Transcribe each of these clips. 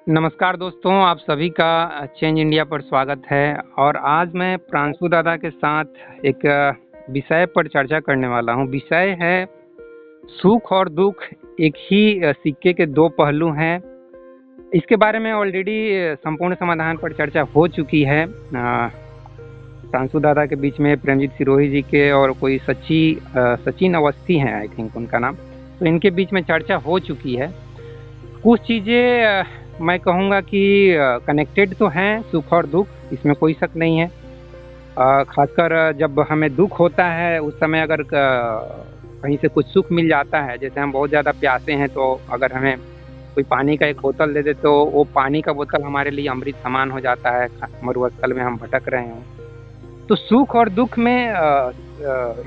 नमस्कार दोस्तों, आप सभी का चेंज इंडिया पर स्वागत है। और आज मैं प्रांशु दादा के साथ एक विषय पर चर्चा करने वाला हूँ। विषय है सुख और दुख एक ही सिक्के के दो पहलू हैं। इसके बारे में ऑलरेडी संपूर्ण समाधान पर चर्चा हो चुकी है। प्रांशु दादा के बीच में प्रेमजीत सिरोही जी के और कोई सचिन अवस्थी हैं, आई थिंक उनका नाम, तो इनके बीच में चर्चा हो चुकी है। कुछ चीज़ें मैं कहूँगा कि कनेक्टेड तो हैं, सुख और दुख, इसमें कोई शक नहीं है। खासकर जब हमें दुख होता है उस समय अगर कहीं से कुछ सुख मिल जाता है, जैसे हम बहुत ज़्यादा प्यासे हैं तो अगर हमें कोई पानी का एक बोतल दे दे तो वो पानी का बोतल हमारे लिए अमृत समान हो जाता है, मरुस्थल में हम भटक रहे हों। तो सुख और दुख में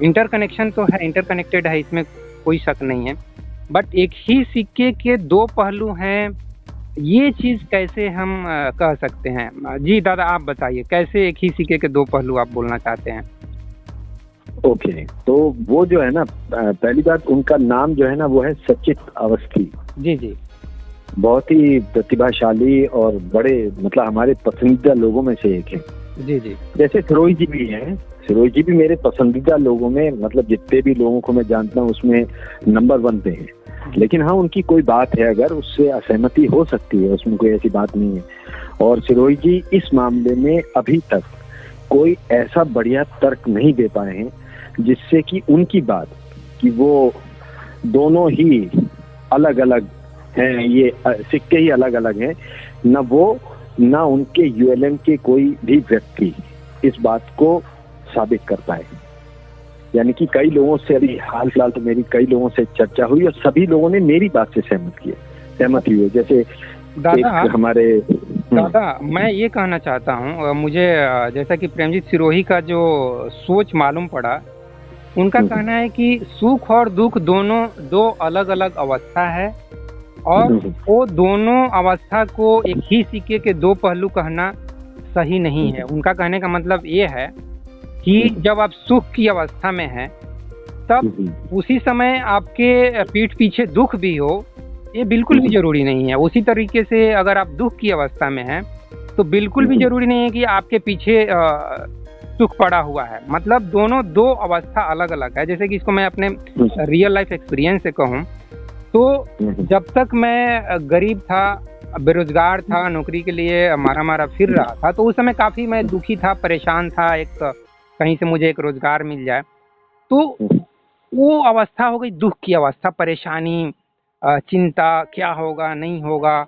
इंटरकनेक्शन तो है, इंटरकनेक्टेड है, इसमें कोई शक नहीं है। बट एक ही सिक्के के दो पहलू हैं, ये चीज़ कैसे हम कह सकते हैं? जी दादा, आप बताइए, कैसे एक ही सिक्के के दो पहलू आप बोलना चाहते हैं? ओके, तो वो जो है ना, पहली बात उनका नाम जो है ना वो है सचित अवस्थी। जी जी। बहुत ही प्रतिभाशाली और बड़े, मतलब हमारे पसंदीदा लोगों में से एक है। जी जी। जैसे सिरोही जी भी हैं, सिरोही जी भी मेरे पसंदीदा लोगों में, मतलब जितने भी लोगों को मैं जानता हूँ उसमें नंबर 1 पे है। लेकिन हाँ, उनकी कोई बात है अगर उससे असहमति हो सकती है, उसमें कोई ऐसी बात नहीं है। और सिरोही जी इस मामले में अभी तक कोई ऐसा बढ़िया तर्क नहीं दे पाए हैं जिससे कि उनकी बात कि वो दोनों ही अलग अलग हैं, ये सिक्के ही अलग अलग हैं, न वो न उनके यूएलएम के कोई भी व्यक्ति इस बात को साबित कर पाए। यानी कि कई लोगों से, अभी हाल फिलहाल तो मेरी कई लोगों से चर्चा हुई और सभी लोगों ने मेरी बात से सहमत हुए। जैसे दादा, हमारे दादा मैं ये कहना चाहता हूँ, मुझे जैसा कि प्रेमजीत सिरोही का जो सोच मालूम पड़ा, उनका कहना है कि सुख और दुख दोनों दो अलग अलग अवस्था है और वो दोनों अवस्था को एक ही सिक्के के दो पहलू कहना सही नहीं है। उनका कहने का मतलब ये है कि जब आप सुख की अवस्था में हैं तब उसी समय आपके पीठ पीछे दुख भी हो, ये बिल्कुल भी जरूरी नहीं है। उसी तरीके से अगर आप दुख की अवस्था में हैं तो बिल्कुल भी जरूरी नहीं है कि आपके पीछे सुख पड़ा हुआ है। मतलब दोनों दो अवस्था अलग अलग है। जैसे कि इसको मैं अपने रियल लाइफ एक्सपीरियंस से कहूँ तो जब तक मैं गरीब था, बेरोजगार था, नौकरी के लिए मारा फिर रहा था, तो उस समय काफ़ी मैं दुखी था, परेशान था, एक कहीं से मुझे एक रोजगार मिल जाए। तो वो अवस्था हो गई दुख की अवस्था, परेशानी, चिंता, क्या होगा नहीं होगा,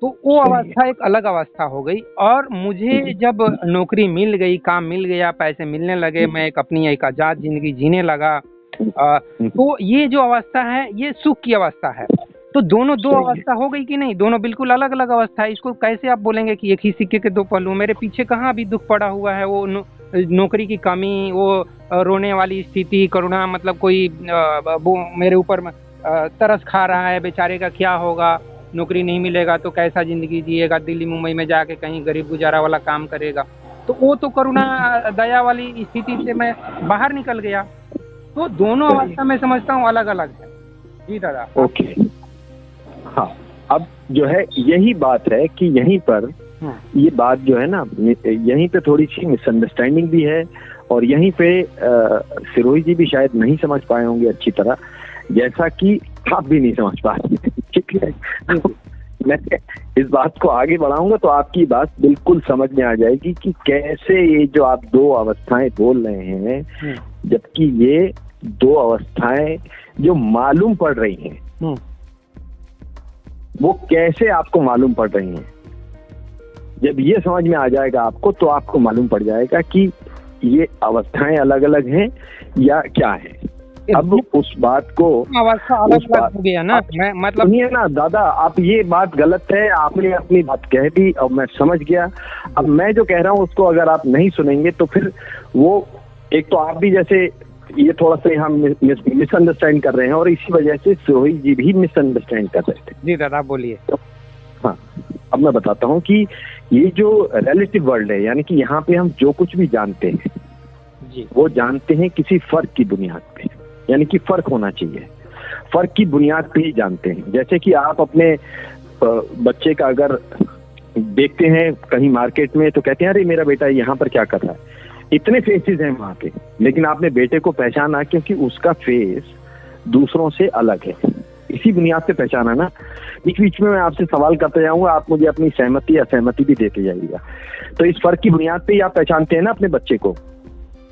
तो वो अवस्था एक अलग अवस्था हो गई। और मुझे जब नौकरी मिल गई, काम मिल गया, पैसे मिलने लगे, मैं अपनी एक आज़ाद जिंदगी जीने लगा, तो ये जो अवस्था है ये सुख की अवस्था है। तो दोनों दो अवस्था हो गई कि नहीं? दोनों बिल्कुल अलग अलग अवस्था है। इसको कैसे आप बोलेंगे कि एक ही सिक्के के दो पहलू? मेरे पीछे कहाँ अभी दुख पड़ा हुआ है? वो नौकरी की कमी, वो रोने वाली स्थिति, करुणा, मतलब कोई वो मेरे ऊपर तरस खा रहा है बेचारे का, क्या होगा, नौकरी नहीं मिलेगा तो कैसा जिंदगी जिएगा, दिल्ली मुंबई में जाके कहीं गरीब गुजारा वाला काम करेगा। तो वो तो करुणा दया वाली स्थिति से मैं बाहर निकल गया। तो दोनों अवस्था मैं समझता हूँ अलग अलग है। जी दादा। ओके, हाँ, अब जो है यही बात है कि यहीं पर ये बात जो है ना, यहीं पे थोड़ी सी मिसअंडरस्टैंडिंग भी है और यहीं पे सिरोही जी भी शायद नहीं समझ पाए होंगे अच्छी तरह, जैसा कि आप भी नहीं समझ पाए। ठीक है, मैं इस बात को आगे बढ़ाऊंगा तो आपकी बात बिल्कुल समझ में आ जाएगी कि कैसे ये जो आप दो अवस्थाएं बोल रहे हैं, जबकि ये दो अवस्थाएं जो मालूम पड़ रही हैं, वो कैसे आपको मालूम पड़ रही हैं। जब ये समझ में आ जाएगा आपको तो आपको मालूम पड़ जाएगा कि ये अवस्थाएं अलग अलग हैं या क्या है। अब उस बात को अवस्था अलग अलग हो गया ना, मैं मतलब सुनिए ना दादा, आप ये बात गलत है, आपने अपनी बात कह दी और मैं समझ गया। अब मैं जो कह रहा हूँ उसको अगर आप नहीं सुनेंगे तो फिर वो, एक तो आप भी जैसे ये थोड़ा सा हम मिसअंडरस्टैंड कर रहे हैं और इसी वजह से सिरोही जी भी मिसअंडरस्टैंड कर रहे थे। जी दादा बोलिए। हाँ, अब मैं बताता हूँ कि ये जो रिलेटिव वर्ल्ड है, यानी कि यहाँ पे हम जो कुछ भी जानते हैं जी, वो जानते हैं किसी फर्क की बुनियाद पे, यानी कि फर्क होना चाहिए, फर्क की बुनियाद पे ही जानते हैं। जैसे कि आप अपने बच्चे का अगर देखते हैं कहीं मार्केट में तो कहते हैं अरे मेरा बेटा यहाँ पर क्या कर रहा है, इतने फेसेस हैं वहाँ पे, लेकिन आपने बेटे को पहचाना क्योंकि उसका फेस दूसरों से अलग है, इसी बुनियाद पे पहचाना ना। बीच बीच में मैं आपसे सवाल करते जाऊंगा, आप मुझे अपनी सहमति या असहमति भी देते जाइएगा। तो इस फर्क की बुनियाद पे ही आप पहचानते हैं ना अपने बच्चे को?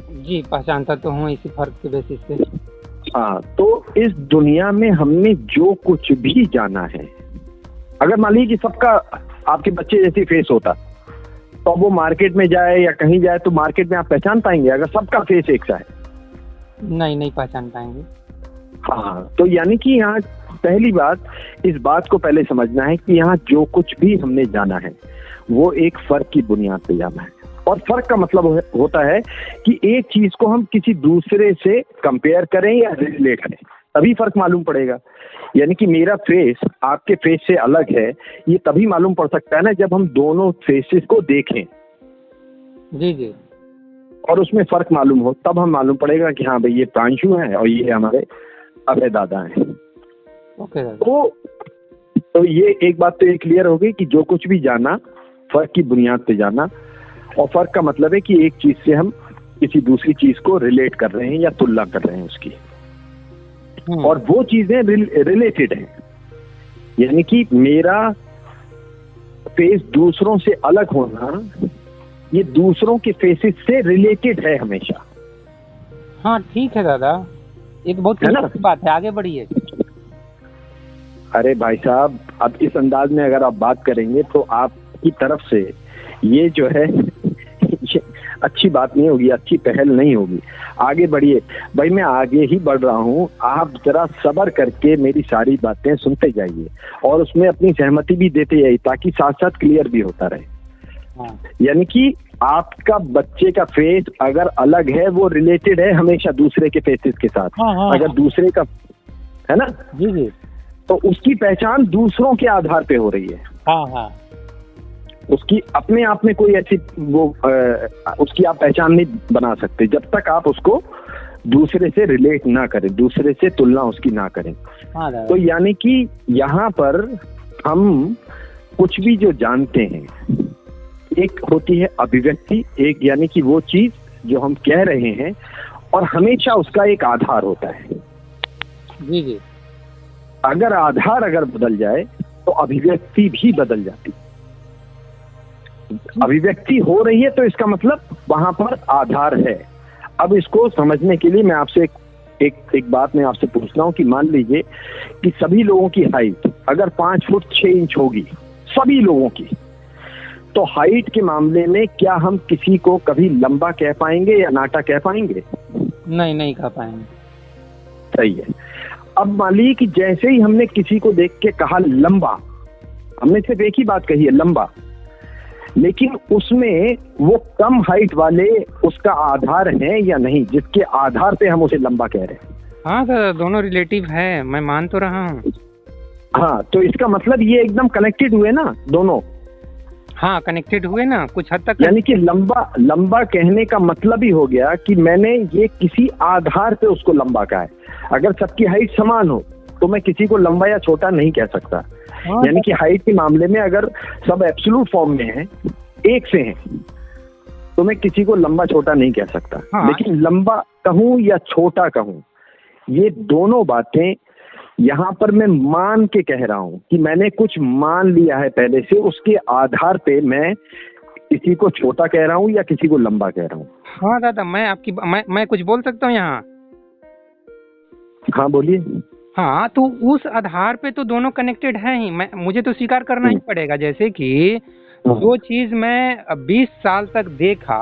जी पहचानता तो हूँ इसी फर्क के बेसिस पे। हाँ, तो इस दुनिया में हमने जो कुछ भी जाना है, अगर मान लीजिए कि सबका आपके बच्चे जैसी फेस होता तो वो मार्केट में जाए या कहीं जाए तो मार्केट में आप पहचान पाएंगे अगर सबका फेस एक सा है? नहीं पहचान पाएंगे। हाँ, तो यानी कि यहाँ पहली बात, इस बात को पहले समझना है कि यहाँ जो कुछ भी हमने जाना है वो एक फर्क की बुनियाद पे जाना है। और फर्क का मतलब होता है कि एक चीज को हम किसी दूसरे से कंपेयर करें या रिलेट करें, तभी फर्क मालूम पड़ेगा। यानी कि मेरा फेस आपके फेस से अलग है, ये तभी मालूम पड़ सकता है ना जब हम दोनों फेसेस को देखें। जी। और उसमें फर्क मालूम हो, तब हम मालूम पड़ेगा कि हाँ भाई ये प्रांशु है और ये हमारे अभय दादा हैं। ओके। तो ये एक बात तो ये क्लियर हो गई कि जो कुछ भी जाना फर्क की बुनियाद पे जाना, और फर्क का मतलब है कि एक चीज से हम किसी दूसरी चीज को रिलेट कर रहे हैं या तुलना कर रहे हैं उसकी, और वो चीजें रिलेटेड हैं। यानी कि मेरा फेस दूसरों से अलग होना, ये दूसरों के फेसेस से रिलेटेड है हमेशा। हाँ ठीक है दादा, ये तो बहुत अच्छी बात है, आगे बढ़िए। अरे भाई साहब, अब इस अंदाज में अगर आप बात करेंगे तो आपकी तरफ से ये जो है ये अच्छी बात नहीं होगी, अच्छी पहल नहीं होगी। आगे बढ़िए भाई, मैं आगे ही बढ़ रहा हूँ, आप जरा सब्र करके मेरी सारी बातें सुनते जाइए और उसमें अपनी सहमति भी देते जाइए ताकि साथ साथ क्लियर भी होता रहे। यानी कि आपका बच्चे का फेस अगर अलग है वो रिलेटेड है हमेशा दूसरे के फेसेस के साथ। अगर दूसरे का है ना जी, तो उसकी पहचान दूसरों के आधार पे हो रही है। हाँ। उसकी अपने आप में कोई ऐसी उसकी आप पहचान नहीं बना सकते जब तक आप उसको दूसरे से रिलेट ना करें, दूसरे से तुलना उसकी ना करें। तो यानी कि यहाँ पर हम कुछ भी जो जानते हैं, एक होती है अभिव्यक्ति, एक यानी कि वो चीज जो हम कह रहे हैं, और हमेशा उसका एक आधार होता है। जी। अगर आधार बदल जाए तो अभिव्यक्ति भी बदल जाती। अभिव्यक्ति हो रही है तो इसका मतलब वहां पर आधार है। अब इसको समझने के लिए मैं आपसे एक बात मैं आपसे पूछता हूँ कि मान लीजिए कि सभी लोगों की हाइट अगर 5 फुट 6 इंच होगी, सभी लोगों की, तो हाइट के मामले में क्या हम किसी को कभी लंबा कह पाएंगे या नाटा कह पाएंगे? नहीं कह पाएंगे। सही है। अब मान लीजिए कि जैसे ही हमने किसी को देख के कहा लंबा, हमने सिर्फ एक ही बात कही है लंबा, लेकिन उसमें वो कम हाइट वाले उसका आधार है या नहीं, जिसके आधार पे हम उसे लंबा कह रहे हैं? हाँ सर, दोनों रिलेटिव है, मैं मान तो रहा हूँ। हाँ, तो इसका मतलब ये एकदम कनेक्टेड हुए ना दोनों। हाँ, कनेक्टेड हुए ना कुछ हद तक। यानी कि लंबा कहने का मतलब ही हो गया कि मैंने ये किसी आधार पे उसको लंबा कहा है। अगर सबकी हाइट समान हो तो मैं किसी को लंबा या छोटा नहीं कह सकता। यानी कि हाइट के मामले में अगर सब एब्सोल्यूट फॉर्म में है, एक से हैं, तो मैं किसी को लंबा छोटा नहीं कह सकता। लेकिन लंबा कहूं या छोटा कहूं, ये दोनों बातें यहाँ पर मैं मान के कह रहा हूँ कि मैंने कुछ मान लिया है पहले से, उसके आधार पे मैं किसी को छोटा कह रहा हूँ या किसी को लंबा कह रहा हूँ। हाँ दादा, मैं कुछ बोल सकता हूँ यहाँ? हाँ बोलिए। हाँ, तो उस आधार पे तो दोनों कनेक्टेड हैं ही, मुझे तो स्वीकार करना ही पड़ेगा। जैसे कि जो चीज मैं 20 साल तक देखा,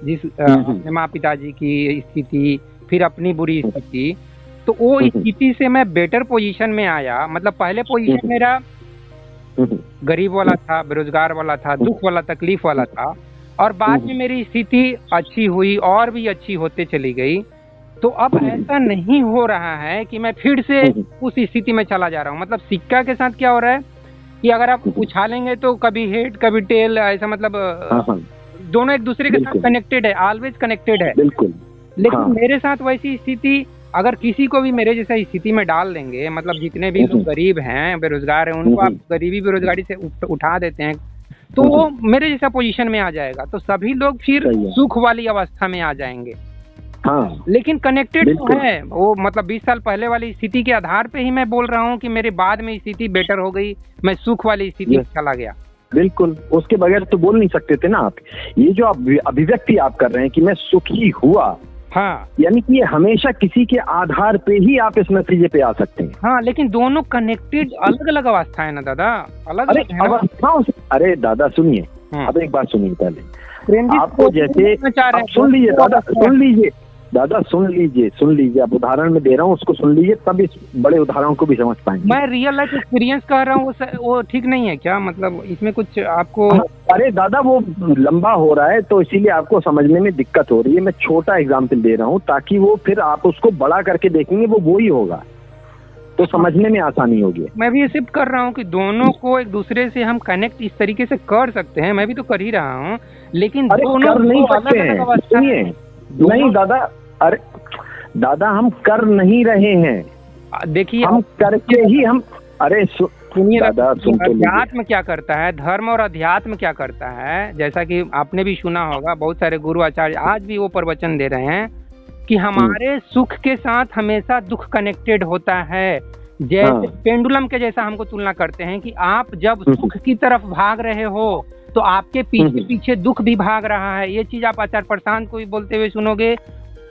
जिस अपने माँ पिताजी की स्थिति, फिर अपनी बुरी स्थिति, तो वो स्थिति से मैं बेटर पोजीशन में आया। मतलब पहले पोजीशन मेरा गरीब वाला था, बेरोजगार वाला था, दुख वाला, तकलीफ वाला था, और बाद में मेरी स्थिति अच्छी हुई और भी अच्छी होते चली गई। तो अब ऐसा नहीं हो रहा है कि मैं फिर से उस स्थिति में चला जा रहा हूँ। मतलब सिक्का के साथ क्या हो रहा है कि अगर आप उछालेंगे तो कभी हेड कभी टेल, ऐसा मतलब दोनों एक दूसरे के साथ कनेक्टेड है, ऑलवेज कनेक्टेड है। बिल्कुल। लेकिन मेरे साथ वैसी स्थिति अगर किसी को भी मेरे जैसा स्थिति में डाल देंगे, मतलब जितने भी लोग गरीब हैं, बेरोजगार हैं, उनको आप गरीबी बेरोजगारी से उठा देते हैं, तो वो मेरे जैसा पोजीशन में आ जाएगा, तो सभी लोग फिर सुख वाली अवस्था में आ जाएंगे। हाँ, लेकिन कनेक्टेड तो है वो, मतलब 20 साल पहले वाली स्थिति के आधार पे ही मैं बोल रहा हूँ कि मेरे बाद में स्थिति बेटर हो गई, मैं सुख वाली स्थिति में चला गया। बिल्कुल, उसके बगैर तो बोल नहीं सकते थे ना आप। ये जो आप अभिव्यक्ति आप कर रहे हैं कि मैं सुखी हुआ, हाँ, यानी कि ये हमेशा किसी के आधार पे ही आप इस नतीजे पे आ सकते हैं। हाँ, लेकिन दोनों कनेक्टेड अलग अलग अवस्था है ना दादा, अलग अरे अलग है ना? अवस्थाओं से, अरे दादा सुनिए, अब एक बात सुनिए पहले, आपको जैसे सुन लीजिए दादा, सुन लीजिए, आप उदाहरण में दे रहा हूँ, उसको सुन लीजिए, तब इस बड़े उदाहरण को भी समझ पाएंगे। मैं रियल लाइफ एक्सपीरियंस कर रहा हूँ, वो ठीक नहीं है क्या? मतलब इसमें कुछ आपको अरे दादा वो लंबा हो रहा है तो इसीलिए आपको समझने में दिक्कत हो रही है। मैं छोटा एग्जाम्पल दे रहा हूँ ताकि वो फिर आप उसको बड़ा करके देखेंगे, वो ही होगा, तो समझने में आसानी होगी। मैं भी एक्सेप्ट कर रहा हूँ कि दोनों को एक दूसरे से हम कनेक्ट इस तरीके से कर सकते हैं, मैं भी तो कर ही रहा हूँ, लेकिन दोनों कर नहीं सकते हैं। सुनिए, नहीं दादा, अरे दादा हम कर नहीं रहे हैं, देखिए हम करके ही हम, अरे सुनिए दादा, अध्यात्म क्या करता है, धर्म और अध्यात्म क्या करता है, जैसा कि आपने भी सुना होगा, बहुत सारे गुरु आचार्य आज भी वो प्रवचन दे रहे हैं कि हमारे सुख के साथ हमेशा दुख कनेक्टेड होता है। जैसे पेंडुलम के जैसा हमको तुलना करते हैं कि आप जब सुख की तरफ भाग रहे हो तो आपके पीछे पीछे दुख भी भाग रहा है। ये चीज आप आचार्य प्रशांत को भी बोलते हुए सुनोगे,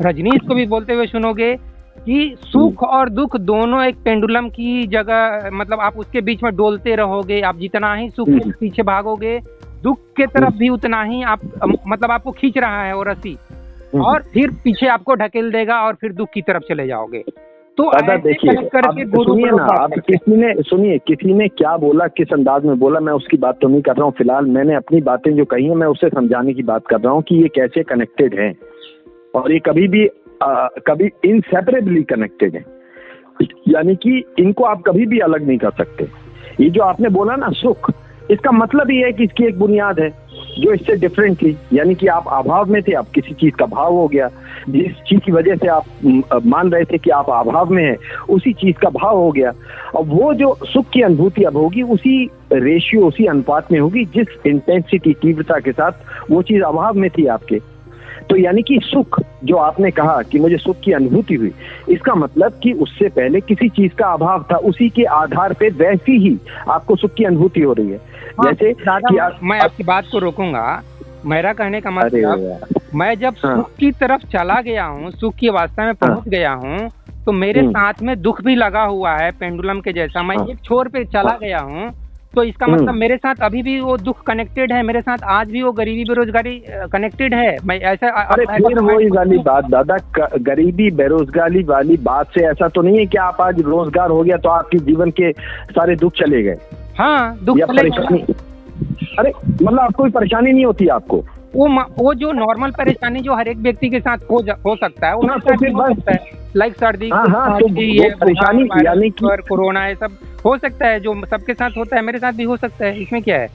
रजनीश को भी बोलते हुए सुनोगे कि सुख और दुख दोनों एक पेंडुलम की जगह, मतलब आप उसके बीच में डोलते रहोगे। आप जितना ही सुख के पीछे भागोगे, दुख के तरफ भी उतना ही आप, मतलब आपको खींच रहा है वो रस्सी, और फिर पीछे आपको ढकेल देगा और फिर दुख की तरफ चले जाओगे। तो देखिए, सुनिए ना, आप किसी ने क्या बोला, किस अंदाज में बोला, मैं उसकी बात तो नहीं कर रहा हूँ। फिलहाल मैंने अपनी बातें जो कही है, मैं उससे समझाने की बात कर रहा हूँ कि ये कैसे कनेक्टेड है, और ये कभी इनसेपरेबली कनेक्टेड है, यानी कि इनको आप कभी भी अलग नहीं कर सकते। ये जो आपने बोला ना सुख, इसका मतलब ये है कि इसकी एक बुनियाद है जो इससे डिफरेंट थी, यानी कि आप अभाव में थे, आप किसी चीज का भाव हो गया, जिस चीज की वजह से आप मान रहे थे कि आप अभाव में हैं, उसी चीज का भाव हो गया। और वो जो सुख की अनुभूति अब होगी, उसी रेशियो, उसी अनुपात में होगी जिस इंटेंसिटी, तीव्रता के साथ वो चीज अभाव में थी आपके। तो यानी कि सुख, जो आपने कहा कि मुझे सुख की अनुभूति हुई, इसका मतलब कि उससे पहले किसी चीज का अभाव था, उसी के आधार पे वैसी ही आपको सुख की अनुभूति हो रही है। जैसे दादा, मैं आपकी बात को रोकूंगा। मेरा कहने का मतलब, मैं जब सुख की तरफ चला गया हूँ, सुख की अवस्था में पहुंच गया हूँ, तो मेरे साथ में दुख भी लगा हुआ है पेंडुलम के जैसा। मैं एक छोर पे चला गया हूँ, तो इसका मतलब मेरे साथ अभी भी वो दुख कनेक्टेड है, मेरे साथ आज भी वो गरीबी बेरोजगारी कनेक्टेड है। मैं ऐसा, अरे फिर वही वाली बात दादा, गरीबी बेरोजगारी वाली बात से ऐसा तो नहीं है कि आप आज रोजगार हो गया तो आपके जीवन के सारे दुख चले गए। हाँ, दुख परेशानी, अरे मतलब आपको कोई परेशानी नहीं होती आपको? वो जो नॉर्मल परेशानी जो हर एक व्यक्ति के साथ हो सकता है, वो तो फिर बस लाइक सर्दी, परेशानी, यानी कि कोरोना, ये सब हो सकता है, जो सबके साथ होता है मेरे साथ भी हो सकता है, इसमें क्या है?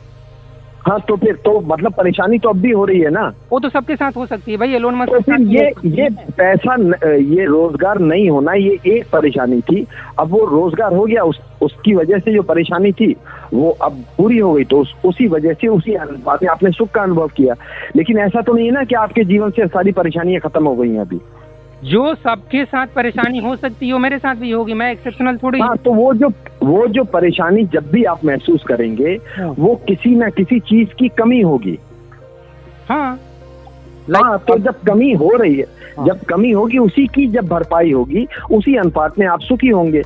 हाँ, तो फिर तो मतलब परेशानी तो अब भी हो रही है ना। वो तो सबके साथ हो सकती है भाई, एलोन मस्क। तो फिर ये पैसा, ये रोजगार नहीं होना, ये एक परेशानी थी। अब वो रोजगार हो गया, उसकी वजह से जो परेशानी थी वो अब पूरी हो गई, तो उसी वजह से, उसी अनुपात में आपने सुख का अनुभव किया। लेकिन ऐसा तो नहीं है ना कि आपके जीवन से सारी परेशानियां खत्म हो गई हैं अभी। जो सबके साथ परेशानी हो सकती है वो मेरे साथ भी होगी, मैं एक्सेप्शनल थोड़ी। हाँ, तो वो जो परेशानी जब भी आप महसूस करेंगे, वो किसी ना किसी चीज की कमी होगी। हाँ, तो जब कमी हो रही है, जब कमी होगी, उसी की जब भरपाई होगी, उसी अनुपात में आप सुखी होंगे।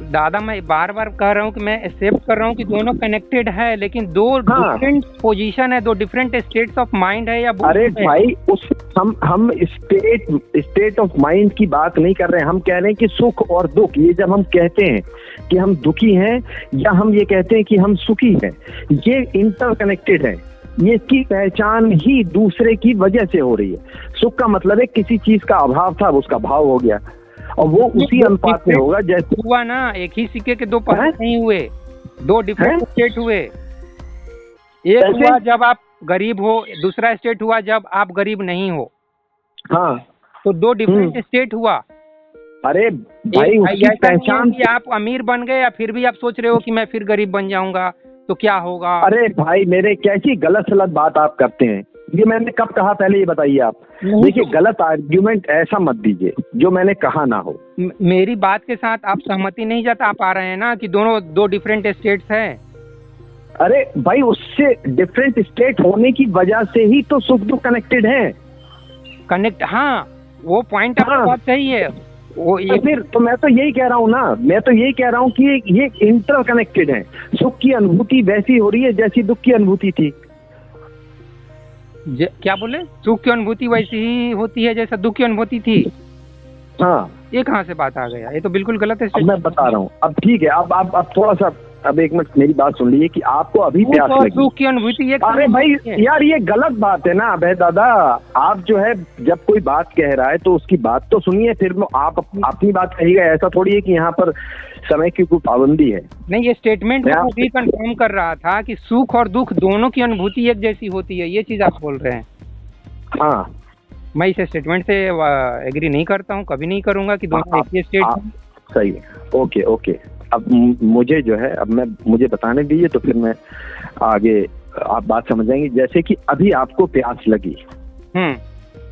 दादा, मैं बार बार कह रहा हूँ कि मैं एक्सेप्ट कर रहा हूँ कि दोनों कनेक्टेड है, लेकिन दो डिफरेंट पोजीशन है, दो डिफरेंट स्टेट्स ऑफ माइंड है। या अरे भाई, हम स्टेट ऑफ माइंड की बात नहीं कर रहे हैं, हम कह रहे हैं कि सुख और दुख, ये जब हम कहते हैं कि हम दुखी हैं या हम ये कहते हैं कि हम सुखी हैं, ये इंटरकनेक्टेड है। ये इसकी पहचान ही दूसरे की वजह से हो रही है। सुख का मतलब है किसी चीज का अभाव था, उसका भाव हो गया, और वो उसी अनुपात में होगा जैसे हुआ ना। एक ही सिक्के के दो पहलू नहीं हुए, दो डिफरेंट स्टेट हुए। एक हुआ जब आप गरीब हो, दूसरा स्टेट हुआ जब आप गरीब नहीं हो। हाँ, तो दो डिफरेंट स्टेट हुआ। अरे भाई भाई उसकी ऐसा नहीं है पहचान। कि आप अमीर बन गए या फिर भी आप सोच रहे हो कि मैं फिर गरीब बन जाऊंगा तो क्या होगा। अरे भाई मेरे कैसी गलत सलत बात आप करते हैं, ये मैंने कब कहा पहले ये बताइए आप। नहीं देखिए तो- गलत आर्ग्यूमेंट ऐसा मत दीजिए जो मैंने कहा ना हो। मेरी बात के साथ आप सहमति नहीं जता पा रहे हैं ना कि दोनों दो डिफरेंट स्टेट्स हैं। अरे भाई उससे डिफरेंट स्टेट होने की वजह से ही तो सुख दुख कनेक्टेड है। कनेक्ट, हाँ वो पॉइंट आपकी हाँ। बात सही है। वो तो ये फिर तो मैं तो यही कह रहा हूँ ना, मैं तो यही कह रहा हूँ कि ये इंटर कनेक्टेड है। सुख की अनुभूति वैसी हो रही है जैसी दुख की अनुभूति थी। क्या बोले, सुख की अनुभूति वैसी ही होती है जैसा दुख की अनुभूति थी। हाँ ये कहाँ से बात आ गया, ये तो बिल्कुल गलत है। अब मैं बता रहा हूँ, अब ठीक है, अब थोड़ा सा, अब एक मिनट मेरी बात सुन लीजिए कि आपको अभी प्यास लगी। सुख की अनुभूति एक अरे भाई यार ये गलत बात है ना अबे दादा। आप जो है जब कोई बात कह रहा है तो उसकी बात तो सुनिए, फिर आप अपनी बात कहिएगा। ऐसा थोड़ी है कि यहाँ पर समय की कोई पाबंदी है। नहीं, ये स्टेटमेंट मैं भी कंफर्म कर रहा था कि सुख और दुख दोनों की अनुभूति एक जैसी होती है, ये चीज आप बोल रहे हैं। हाँ मैं इस स्टेटमेंट से एग्री नहीं करता हूँ, कभी नहीं करूंगा कि दोनों एक ही स्टेट हैं। सही है, ओके ओके। अब मुझे जो है, अब मुझे बताने दीजिए तो फिर मैं आगे आप बात समझ जाएंगे। जैसे कि अभी आपको प्यास लगी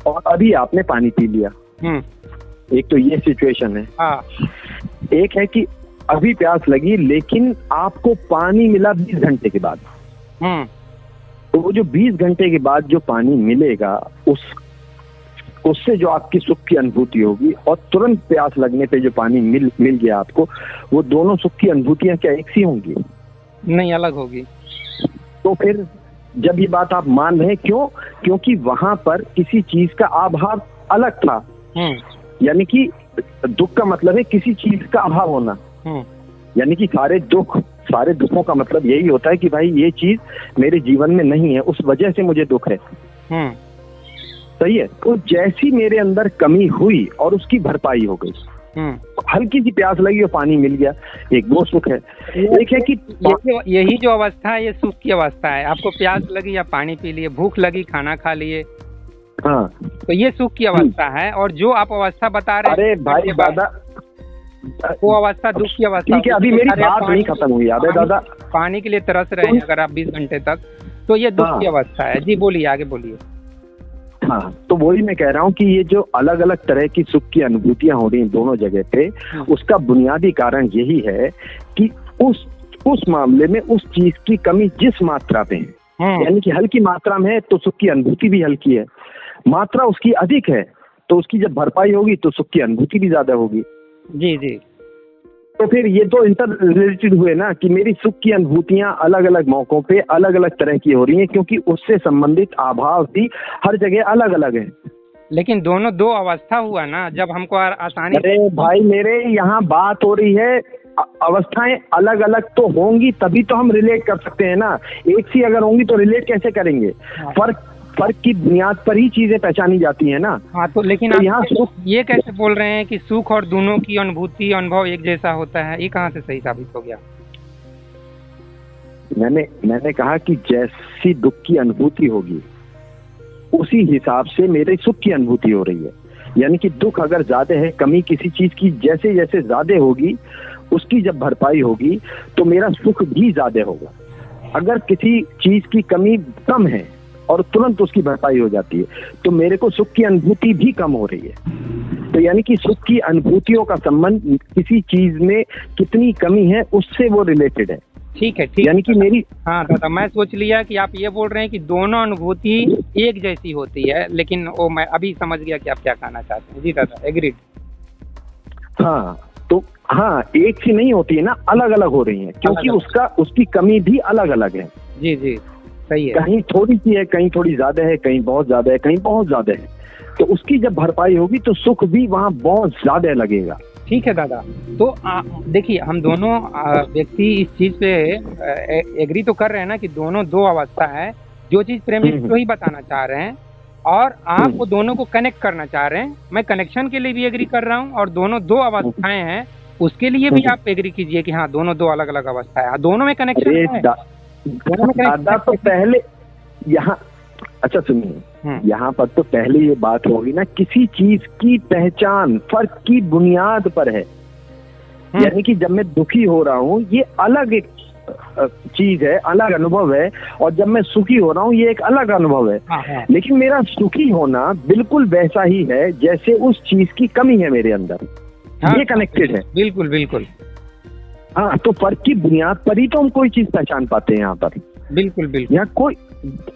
और अभी आपने पानी पी लिया, एक तो ये सिचुएशन है। हाँ। एक है कि अभी प्यास लगी लेकिन आपको पानी मिला 20 घंटे के बाद। तो वो जो 20 घंटे के बाद जो पानी मिलेगा उससे जो आपकी सुख की अनुभूति होगी और तुरंत प्यास लगने पे जो पानी मिल गया आपको, वो दोनों सुख की अनुभूतियां क्या एक सी होंगी? नहीं, अलग होगी। तो फिर जब ये बात आप मान रहे हैं, क्योंकि वहां पर किसी चीज का अभाव अलग था। यानी कि दुख का मतलब है किसी चीज का अभाव होना। यानी कि सारे दुखों का मतलब यही होता है कि भाई ये चीज मेरे जीवन में नहीं है, उस वजह से मुझे दुख है। सही है। तो जैसी मेरे अंदर कमी हुई और उसकी भरपाई हो गई, हल्की सी प्यास लगी और पानी मिल गया, एक वो सुख है। एक है कि यही जो अवस्था है ये सुख की अवस्था है। आपको प्यास लगी या पानी पी लिए, भूख लगी खाना खा लिए, हाँ, तो ये सुख की अवस्था है। और जो आप अवस्था बता रहे हैं, अरे भाई दादा वो अवस्था दुख की अवस्था। ठीक है, अभी मेरी बात नहीं खत्म हुई। अबे दादा पानी के लिए तरस रहे हैं अगर आप 20 घंटे तक, तो ये दुख की अवस्था है। जी बोलिए, आगे बोलिए। हाँ, तो वही मैं कह रहा हूँ कि ये जो अलग अलग तरह की सुख की अनुभूतियां हो रही हैं दोनों जगह पे, उसका बुनियादी कारण यही है कि उस मामले में उस चीज की कमी जिस मात्रा पे है, यानी कि हल्की मात्रा में है तो सुख की अनुभूति भी हल्की है, मात्रा उसकी अधिक है तो उसकी जब भरपाई होगी तो सुख की अनुभूति भी ज्यादा होगी। जी जी। तो फिर ये तो इंटर रिलेटेड हुए ना कि मेरी सुख की अनुभूतियां अलग अलग मौकों पे अलग अलग तरह की हो रही हैं, क्योंकि उससे संबंधित अभाव भी हर जगह अलग अलग है। लेकिन दोनों दो अवस्था हुआ ना, जब हमको आसानी। अरे भाई मेरे यहाँ बात हो रही है, अवस्थाएं अलग अलग तो होंगी तभी तो हम रिलेट कर सकते हैं ना। एक सी अगर होंगी तो रिलेट कैसे करेंगे? फर्क की बुनियाद पर ही चीजें पहचानी जाती है ना। हाँ, तो लेकिन तो आप यहाँ सुख, ये कैसे बोल रहे हैं कि सुख और दोनों की अनुभूति अनुभव एक जैसा होता है? ये कहाँ से सही साबित हो गया? मैंने कहा कि जैसी दुख की अनुभूति होगी उसी हिसाब से मेरे सुख की अनुभूति हो रही है। यानी कि दुख अगर ज्यादा है, कमी किसी चीज की जैसे जैसे ज्यादा होगी, उसकी जब भरपाई होगी तो मेरा सुख भी ज्यादा होगा। अगर किसी चीज की कमी कम है और तुरंत उसकी भरपाई हो जाती है तो मेरे को सुख की अनुभूति भी कम हो रही है। तो यानी कि सुख की अनुभूतियों का संबंध किसी चीज में कितनी कमी है उससे वो रिलेटेड है। ठीक है, ठीक। यानी कि मेरी, हाँ दादा, मैं सोच लिया कि आप ये बोल रहे हैं कि दोनों अनुभूति एक जैसी होती है, लेकिन वो मैं अभी समझ गया कि आप क्या कहना चाहते हैं। जी दादा, एग्रीड। हाँ, तो हाँ, एक सी नहीं होती है ना, अलग अलग हो रही है, क्योंकि उसकी कमी भी अलग अलग है। जी जी, सही है। कहीं थोड़ी सी है, कहीं थोड़ी ज्यादा है, कहीं बहुत ज्यादा है, कहीं बहुत ज्यादा है। तो उसकी जब भरपाई होगी तो सुख भी वहाँ बहुत ज्यादा लगेगा। ठीक है दादा। तो देखिए, हम दोनों व्यक्ति इस चीज पे एग्री तो कर रहे हैं ना कि दोनों दो अवस्था है। जो चीज प्रेम जी वही बताना चाह रहे हैं और आप वो दोनों को कनेक्ट करना चाह रहे हैं। मैं कनेक्शन के लिए भी एग्री कर रहा हूँ और दोनों दो अवस्थाएं हैं उसके लिए भी आप एग्री कीजिए कि हाँ दोनों दो अलग अलग अवस्था है, दोनों में कनेक्शन है। दादा तो पहले यहाँ, अच्छा सुनिए, यहाँ पर तो पहले ये बात होगी ना, किसी चीज की पहचान फर्क की बुनियाद पर है। यानी कि जब मैं दुखी हो रहा हूँ ये अलग एक चीज है, अलग अनुभव है, और जब मैं सुखी हो रहा हूँ ये एक अलग अनुभव है। लेकिन मेरा सुखी होना बिल्कुल वैसा ही है जैसे उस चीज की कमी है मेरे अंदर। ये कनेक्टेड है। बिल्कुल बिल्कुल। हाँ, तो फर्क की बुनियाद पर ही तो हम कोई चीज पहचान पाते हैं यहाँ पर। बिल्कुल बिल्कुल। यहाँ कोई,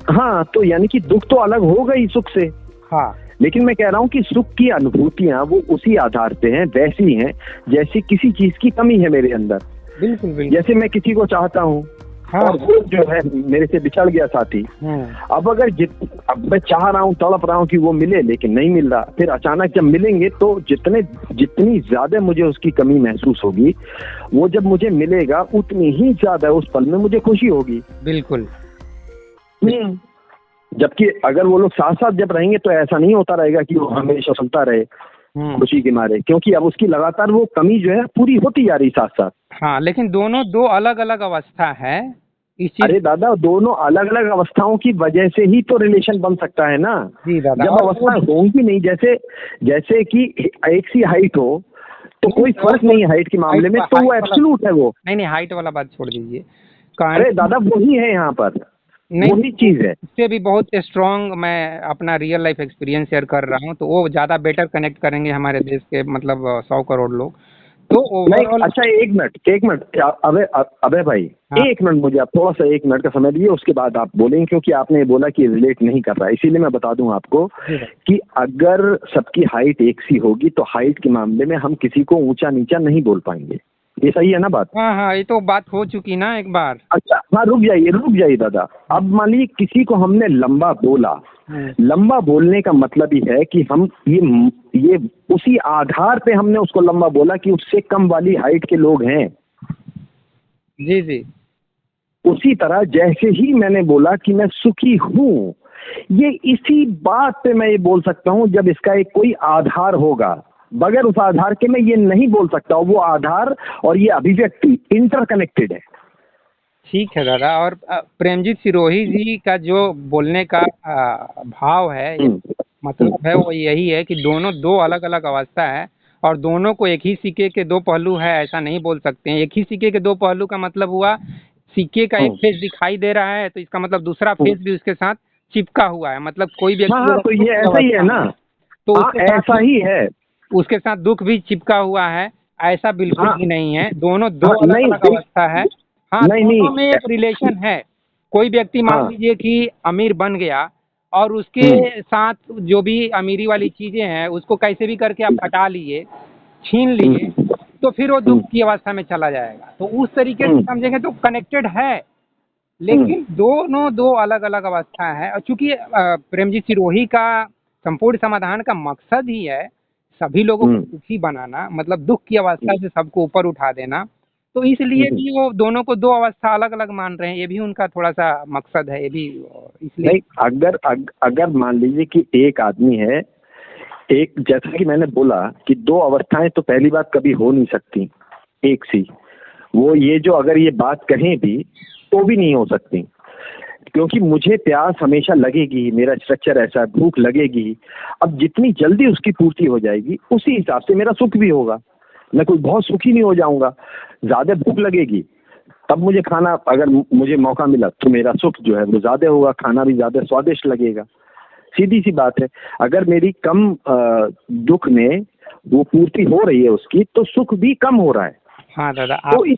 हाँ, तो यानी कि दुख तो अलग हो गई सुख से। हाँ, लेकिन मैं कह रहा हूँ कि सुख की अनुभूतियां वो उसी आधार पे हैं, वैसी हैं जैसे किसी चीज की कमी है मेरे अंदर। बिल्कुल बिल्कुल। जैसे मैं किसी को चाहता हूँ, हाँ, और वो जो है मेरे से बिछड़ गया साथी। अब अब मैं चाह रहा हूँ, तड़प रहा हूँ कि वो मिले, लेकिन नहीं मिल रहा। फिर अचानक जब मिलेंगे तो जितनी ज्यादा मुझे उसकी कमी महसूस होगी, वो जब मुझे मिलेगा उतनी ही ज्यादा उस पल में मुझे खुशी होगी। बिल्कुल। जबकि अगर वो लोग साथ साथ जब रहेंगे तो ऐसा नहीं होता रहेगा कि वो हमेशा सुनता रहे खुशी के मारे, क्योंकि अब उसकी लगातार वो कमी जो है पूरी होती जा रही साथ साथ। हाँ, लेकिन दोनों दो अलग अलग अवस्था है इस चीज। अरे दादा, दोनों अलग अलग अवस्थाओं की वजह से ही तो रिलेशन बन सकता है ना। जी दादा। जब अवस्था होंगी नहीं, जैसे कि एक सी हाइट हो तो कोई फर्क नहीं है हाइट के मामले में, तो वो एब्सोल्यूट है। वो नहीं, हाइट वाला बात छोड़ दीजिए। अरे दादा, वही है यहाँ पर, वही चीज है। इससे भी बहुत स्ट्रॉन्ग मैं अपना रियल लाइफ एक्सपीरियंस शेयर कर रहा हूँ, तो वो ज्यादा बेटर कनेक्ट करेंगे हमारे देश के मतलब 100 करोड़ लोग। तो ओवरऑल अच्छा, एक मिनट अबे भाई, हाँ। एक मिनट, मुझे आप थोड़ा सा 1 मिनट का समय दीजिए, उसके बाद आप बोलेंगे, क्योंकि आपने बोला कि रिलेट नहीं कर रहा है, इसीलिए मैं बता दूं आपको कि अगर सबकी हाइट एक सी होगी तो हाइट के मामले में हम किसी को ऊंचा नीचा नहीं बोल पाएंगे। ये सही है ना बात? हाँ, ये तो बात हो चुकी ना एक बार। अच्छा, हाँ, रुक जाइए दादा। अब मान लीजिए किसी को हमने लंबा बोला, लंबा बोलने का मतलब ही है कि हम ये उसी आधार पे हमने उसको लंबा बोला कि उससे कम वाली हाइट के लोग हैं। जी जी। उसी तरह जैसे ही मैंने बोला कि मैं सुखी हूँ, ये इसी बात पे मैं ये बोल सकता हूँ जब इसका एक कोई आधार होगा। बगैर उस आधार के मैं ये नहीं बोल सकता। वो आधार और ये अभिव्यक्ति इंटरकनेक्टेड है। ठीक है दादा। और प्रेमजीत सिरोही जी का जो बोलने का भाव है, मतलब है वो यही है कि दोनों दो अलग अलग अवस्था है और दोनों को एक ही सिक्के के दो पहलू है, ऐसा नहीं बोल सकते हैं। एक ही सिक्के के दो पहलू का मतलब हुआ सिक्के का एक फेस दिखाई दे रहा है तो इसका मतलब दूसरा फेस भी उसके साथ चिपका हुआ है। मतलब कोई व्यक्ति, हाँ, तो ये ऐसा ही है ना, तो ऐसा ही है, उसके साथ दुख भी चिपका हुआ है, ऐसा बिल्कुल भी नहीं है। दोनों दो अलग अलग अवस्था है। हाँ, दोनों में एक रिलेशन है। कोई व्यक्ति मान लीजिए कि अमीर बन गया और उसके साथ जो भी अमीरी वाली चीजें हैं उसको कैसे भी करके आप हटा लिए, छीन लिए, तो फिर वो दुख की अवस्था में चला जाएगा। तो उस तरीके से समझेंगे तो कनेक्टेड है, लेकिन दोनों दो अलग अलग अवस्था है। और चूंकि प्रेमजीत सिरोही का संपूर्ण समाधान का मकसद ही है सभी लोगों को सुखी बनाना, मतलब दुख की अवस्था से सबको ऊपर उठा देना, तो इसलिए भी वो दोनों को दो अवस्था अलग अलग मान रहे हैं। ये भी उनका थोड़ा सा मकसद है, ये भी इसलिए। नहीं, अगर मान लीजिए कि एक आदमी है, एक, जैसा कि मैंने बोला कि दो अवस्थाएं तो पहली बात कभी हो नहीं सकती एक सी। वो ये जो अगर ये बात कहें भी तो भी नहीं हो सकती, क्योंकि मुझे प्यास हमेशा लगेगी, मेरा स्ट्रक्चर ऐसा है, भूख लगेगी। अब जितनी जल्दी उसकी पूर्ति हो जाएगी उसी हिसाब से मेरा सुख भी होगा। मैं कोई बहुत सुखी नहीं हो जाऊंगा। ज्यादा भूख लगेगी तब मुझे खाना, अगर मुझे मौका मिला तो मेरा सुख जो है वो ज्यादा होगा, खाना भी ज्यादा स्वादिष्ट लगेगा। सीधी सी बात है। अगर मेरी कम दुख में वो पूर्ति हो रही है उसकी, तो सुख भी कम हो रहा है। हाँ दादा। तो इस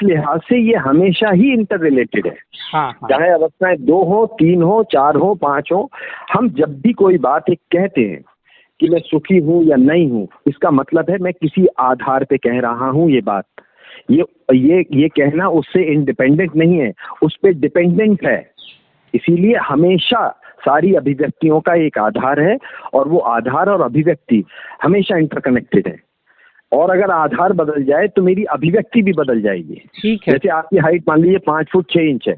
लिहाज से ये हमेशा ही इंटर रिलेटेड है। हाँ। चाहे अवस्थाएं 2 हो, 3 हो, 4 हो, 5 हो, हम जब भी कोई बात एक कहते हैं कि मैं सुखी हूँ या नहीं हूँ, इसका मतलब है मैं किसी आधार पे कह रहा हूँ ये बात। ये कहना उससे इंडिपेंडेंट नहीं है, उस पे डिपेंडेंट है। इसीलिए हमेशा सारी अभिव्यक्तियों का एक आधार है और वो आधार और अभिव्यक्ति हमेशा इंटरकनेक्टेड है। और अगर आधार बदल जाए तो मेरी अभिव्यक्ति भी बदल जाएगी। ठीक है। जैसे आपकी हाइट मान लीजिए 5 फुट 6 इंच है।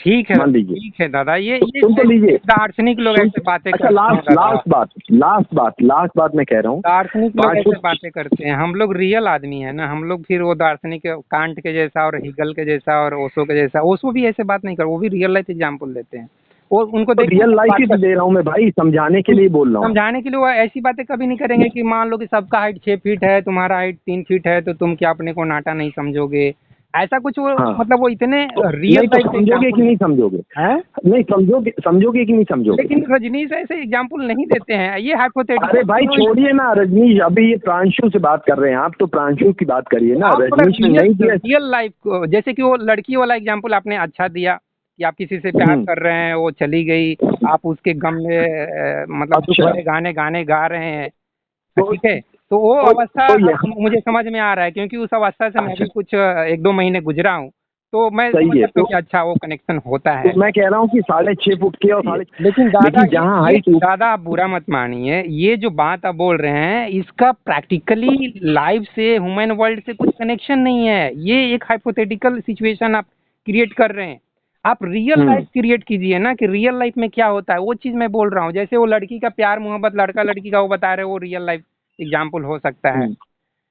ठीक है, मान लीजिए। ठीक है दादा। ये सुन तो लीजिए, दार्शनिक लोग ऐसे बातें करते हैं। लास्ट बात मैं कह रहा हूँ, दार्शनिक लोग ऐसे बातें करते हैं। हम लोग रियल आदमी है ना, हम लोग फिर वो दार्शनिक कांट के जैसा और हिगल के जैसा और ओशो के जैसा, ओशो भी ऐसे बात नहीं कर, वो भी रियल लाइफ एग्जाम्पल देते हैं। वो उनको देख रियल लाइफ ही तो दे रहा हूँ मैं भाई, समझाने के लिए बोल रहा हूँ। समझाने के लिए वो ऐसी बातें कभी नहीं करेंगे कि मान लो कि सबका हाइट 6 फीट है, तुम्हारा हाइट 3 फीट है, तो तुम क्या अपने को नाटा नहीं समझोगे, ऐसा कुछ वो हाँ। मतलब वो इतने तो रियल नहीं तो लाइफ समझोगे कि नहीं समझोगे? हैं। नहीं समझोगे कि नहीं समझोगे? लेकिन रजनीश ऐसे एग्जाम्पल नहीं देते हैं, ये हाइपोथेटिकल। अरे भाई छोड़िए ना रजनीश, अभी ये प्रांशु से बात कर रहे हैं आप, तो प्रांशु की बात करिए ना, रजनीश ने नहीं दिया। रियल लाइफ को, जैसे कि वो लड़की वाला एग्जाम्पल आपने अच्छा दिया कि आप किसी से प्यार कर रहे हैं, वो चली गई, आप उसके गम में मतलब दुख भरे गाने गाने गा रहे हैं, ठीक है, तो वो अवस्था मुझे समझ में आ रहा है, क्योंकि उस अवस्था से मैं भी कुछ 1-2 महीने गुजरा हूँ, तो मैं समझ सकता हूँ कि अच्छा वो कनेक्शन होता है। तो मैं कह रहा हूँ कि 6.5 फुट के और लेकिन दादा जहाँ हाइट, दादा आप बुरा मत मानिए, ये जो बात आप बोल रहे हैं इसका प्रैक्टिकली लाइफ से, ह्यूमन वर्ल्ड से कुछ कनेक्शन नहीं है, ये एक हाइपोथेटिकल सिचुएशन आप क्रिएट कर रहे हैं। आप रियल लाइफ क्रिएट कीजिए ना, कि रियल लाइफ में क्या होता है, वो चीज मैं बोल रहा हूँ। जैसे वो लड़की का प्यार मोहब्बत, लड़का लड़की का वो बता रहे हैं, वो रियल लाइफ एग्जाम्पल हो सकता है।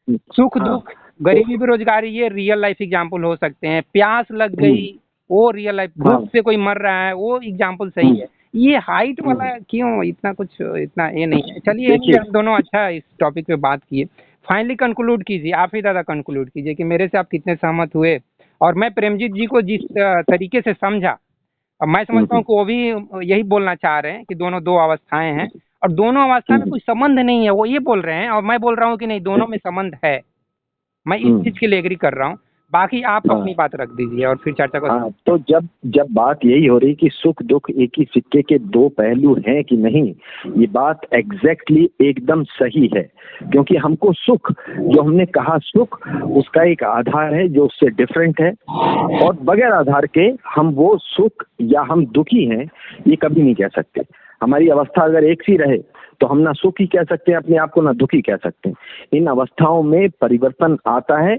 सुख दुख, गरीबी बेरोजगारी, ये रियल लाइफ एग्जाम्पल हो सकते हैं। प्यास लग गई, वो रियल लाइफ, भूख से कोई मर रहा है, वो एग्जाम्पल सही है। ये हाइट वाला क्यों इतना कुछ, इतना ये नहीं है। चलिए हम दोनों अच्छा इस टॉपिक पे बात किए, फाइनली कंक्लूड कीजिए, आप ही दादा कंक्लूड कीजिए कि मेरे से आप कितने सहमत हुए, और मैं प्रेमजीत जी को जिस तरीके से समझा, अब मैं समझता हूँ कि वो भी यही बोलना चाह रहे हैं कि दोनों दो अवस्थाएं हैं, और दोनों अवस्था में कोई संबंध नहीं है, वो ये बोल रहे हैं, और मैं बोल रहा हूँ कि नहीं, दोनों में संबंध है। मैं इस चीज के लिए एग्री कर रहा हूँ। बाकी आप अपनी बात रख दीजिए और फिर चर्चा को। हाँ, तो जब बात यही हो रही कि सुख दुख एक ही सिक्के के दो पहलू हैं कि नहीं, ये बात एग्जैक्टली एकदम सही है, क्योंकि हमको सुख, जो हमने कहा सुख, उसका एक आधार है जो उससे डिफरेंट है, और बगैर आधार के हम वो सुख या हम दुखी हैं ये कभी नहीं कह सकते। हमारी अवस्था अगर एक सी रहे तो हम ना सुखी कह सकते हैं अपने आप को, ना दुखी कह सकते हैं। इन अवस्थाओं में परिवर्तन आता है,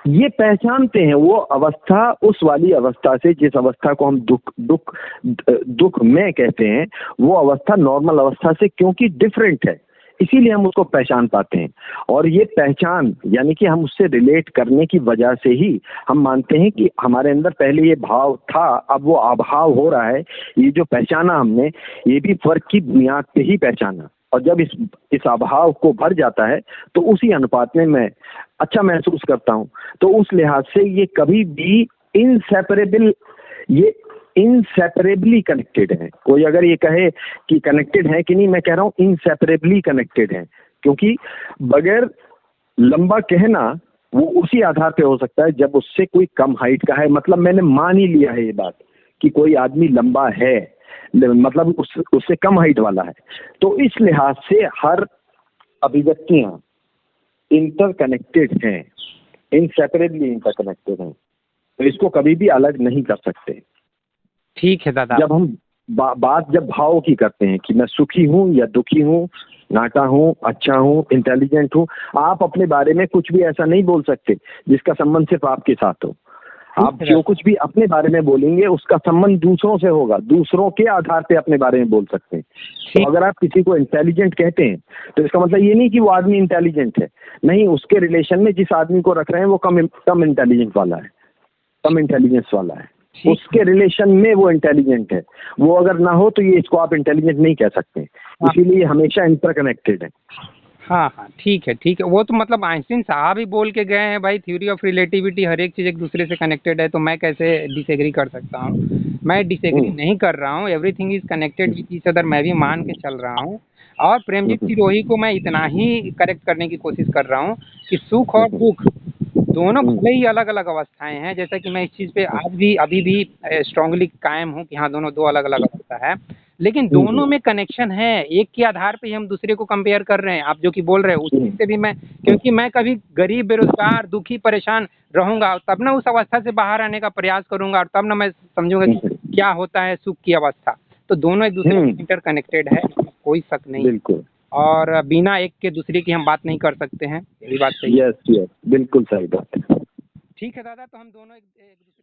ये पहचानते हैं वो अवस्था उस वाली अवस्था से, जिस अवस्था को हम दुख में कहते हैं, वो अवस्था नॉर्मल अवस्था से क्योंकि डिफरेंट है, इसीलिए हम उसको पहचान पाते हैं। और ये पहचान यानी कि हम उससे रिलेट करने की वजह से ही हम मानते हैं कि हमारे अंदर पहले ये भाव था, अब वो अभाव हो रहा है। ये जो पहचाना हमने, ये भी फर्क की बुनियाद पे ही पहचाना, और जब इस अभाव को भर जाता है तो उसी अनुपात में मैं अच्छा महसूस करता हूँ। तो उस लिहाज से ये कभी भी इनसेपरेबली कनेक्टेड है। कोई अगर ये कहे कि कनेक्टेड है कि नहीं, मैं कह रहा हूँ इनसेपरेबली कनेक्टेड है, क्योंकि बगैर लंबा कहना वो उसी आधार पे हो सकता है जब उससे कोई कम हाइट का है। मतलब मैंने मान ही लिया है ये बात कि कोई आदमी लंबा है, मतलब उससे कम हाइट वाला है, तो इस लिहाज से हर अभिव्यक्तियां इंटरकनेक्टेड हैं, इनसेपरेबली इंटरकनेक्टेड हैं, तो इसको कभी भी अलग नहीं कर सकते। ठीक है दादा। जब हम बात जब भाव की करते हैं कि मैं सुखी हूँ या दुखी हूँ, नाटा हूँ, अच्छा हूँ, इंटेलिजेंट हूँ, आप अपने बारे में कुछ भी ऐसा नहीं बोल सकते जिसका संबंध सिर्फ आपके साथ हो। आप जो कुछ भी अपने बारे में बोलेंगे उसका संबंध दूसरों से होगा, दूसरों के आधार पे अपने बारे में बोल सकते हैं। तो अगर आप किसी को इंटेलिजेंट कहते हैं तो इसका मतलब ये नहीं कि वो आदमी इंटेलिजेंट है, नहीं, उसके रिलेशन में जिस आदमी को रख रहे हैं वो कम इंटेलिजेंस वाला है, कम इंटेलिजेंस वाला है, उसके रिलेशन में वो इंटेलिजेंट है। वो अगर ना हो तो ये इसको आप इंटेलिजेंट नहीं कह सकते, इसीलिए हमेशा इंटरकनेक्टेड है। हाँ, ठीक है, वो तो मतलब आइंस्टीन साहब ही बोल के गए हैं भाई, थ्योरी ऑफ रिलेटिविटी, हर एक चीज एक दूसरे से कनेक्टेड है, तो मैं कैसे डिसएग्री कर सकता हूँ? मैं डिसएग्री नहीं कर रहा हूँ, everything is connected with each other, मैं भी मान के चल रहा हूँ। और प्रेमजीत सिरोही को मैं इतना ही करेक्ट करने की कोशिश कर रहा हूँ कि सुख और दुख दोनों भले ही अलग अलग अवस्थाएं हैं, जैसा कि मैं इस चीज पे आज भी अभी भी स्ट्रांगली कायम हूँ कि हाँ, दोनों दो अलग अलग अवस्था है, लेकिन दोनों में कनेक्शन है। एक के आधार पे हम दूसरे को कंपेयर कर रहे हैं, आप जो कि बोल रहे हैं उसी से भी मैं, क्योंकि मैं कभी गरीब, बेरोजगार, दुखी, परेशान रहूंगा तब ना उस अवस्था से बाहर आने का प्रयास करूंगा, और तब ना मैं समझूंगा कि क्या होता है सुख की अवस्था। तो दोनों एक दूसरे से इंटरकनेक्टेड है, कोई शक नहीं। बिल्कुल। और बिना एक के दूसरे की हम बात नहीं कर सकते हैं, ये बात सही है। यस, बिल्कुल सही बात है। ठीक है दादा, तो हम दोनों एक दूसरे